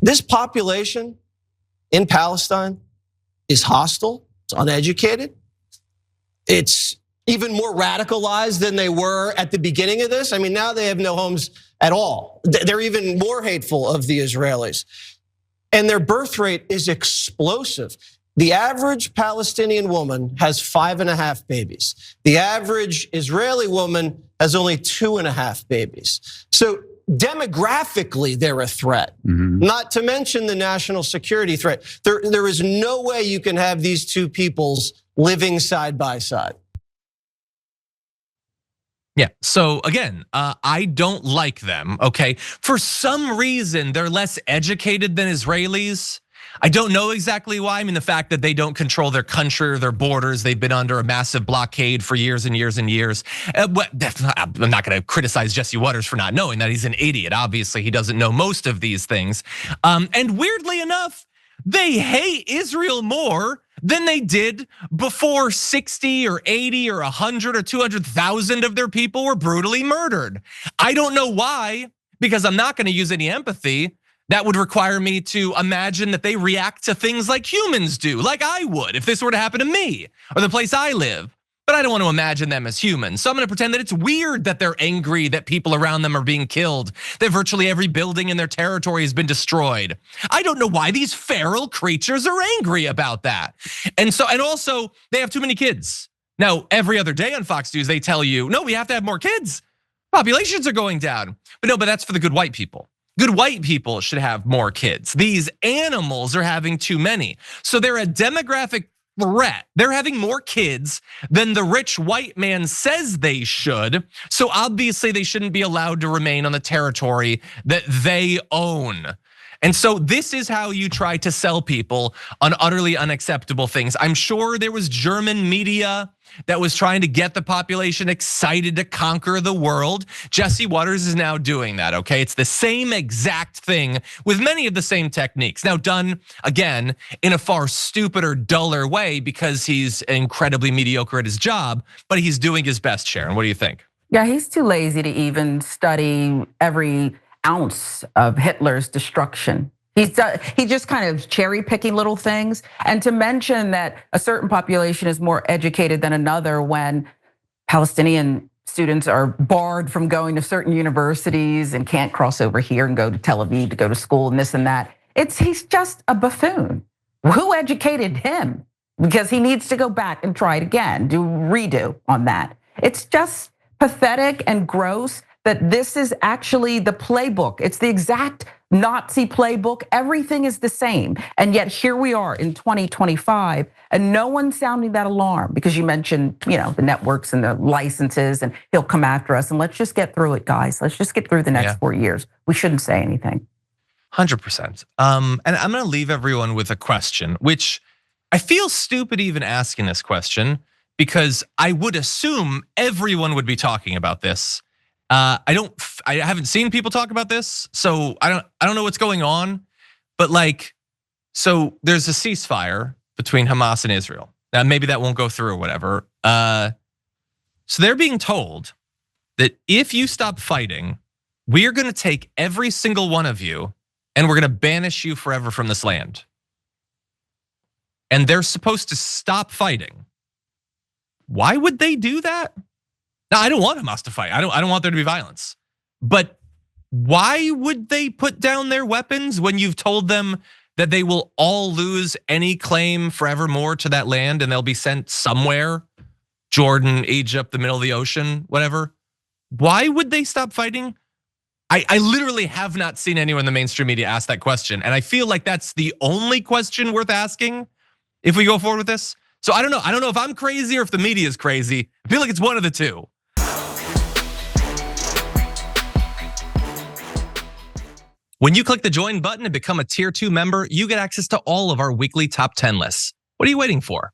This population in Palestine is hostile, it's uneducated, it's even more radicalized than they were at the beginning of this. I mean, now they have no homes at all. They're even more hateful of the Israelis. And their birth rate is explosive. The average Palestinian woman has 5.5 babies. The average Israeli woman has only 2.5 babies. So demographically, they're a threat, not to mention the national security threat. There is no way you can have these two peoples living side by side. Yeah, so again, I don't like them, okay? For some reason, they're less educated than Israelis. I don't know exactly why. I mean, the fact that they don't control their country or their borders, they've been under a massive blockade for years and years and years. I'm not gonna criticize Jesse Waters for not knowing that. He's an idiot. Obviously, he doesn't know most of these things. And weirdly enough, they hate Israel more than they did before 60 or 80 or 100 or 200,000 of their people were brutally murdered. I don't know why, because I'm not gonna use any empathy. That would require me to imagine that they react to things like humans do, like I would if this were to happen to me or the place I live. But I don't want to imagine them as humans. So I'm gonna pretend that it's weird that they're angry that people around them are being killed, that virtually every building in their territory has been destroyed. I don't know why these feral creatures are angry about that. And also they have too many kids. Now, every other day on Fox News, they tell you, no, we have to have more kids. Populations are going down. But that's for the good white people. Good white people should have more kids. These animals are having too many. So they're a demographic threat. They're having more kids than the rich white man says they should. So obviously they shouldn't be allowed to remain on the territory that they own. And so this is how you try to sell people on utterly unacceptable things. I'm sure there was German media that was trying to get the population excited to conquer the world. Jesse Waters is now doing that, okay? It's the same exact thing with many of the same techniques. Now done, again, in a far stupider, duller way because he's incredibly mediocre at his job, but he's doing his best, Sharon. What do you think? Yeah, he's too lazy to even study every ounce of Hitler's destruction. He's just kind of cherry picking little things. And to mention that a certain population is more educated than another when Palestinian students are barred from going to certain universities and can't cross over here and go to Tel Aviv to go to school and this and that. He's just a buffoon. Who educated him? Because he needs to go back and try it again, do redo on that. It's just pathetic and gross that this is actually the playbook. It's the exact Nazi playbook. Everything is the same. And yet here we are in 2025 and no one's sounding that alarm because you mentioned, the networks and the licenses and he'll come after us and let's just get through it, guys. Let's just get through the next 4 years. We shouldn't say anything. 100%. And I'm gonna leave everyone with a question, which I feel stupid even asking this question because I would assume everyone would be talking about this. I haven't seen people talk about this, so I don't know what's going on. But so there's a ceasefire between Hamas and Israel. Now maybe that won't go through or whatever. So they're being told that if you stop fighting, we are gonna take every single one of you and we're gonna banish you forever from this land. And they're supposed to stop fighting. Why would they do that? Now, I don't want Hamas to fight. I don't want there to be violence. But why would they put down their weapons when you've told them that they will all lose any claim forevermore to that land and they'll be sent somewhere? Jordan, Egypt, the middle of the ocean, whatever. Why would they stop fighting? I literally have not seen anyone in the mainstream media ask that question. And I feel like that's the only question worth asking if we go forward with this. So I don't know. I don't know if I'm crazy or if the media is crazy. I feel like it's one of the two. When you click the join button and become a tier 2 member, you get access to all of our weekly top 10 lists. What are you waiting for?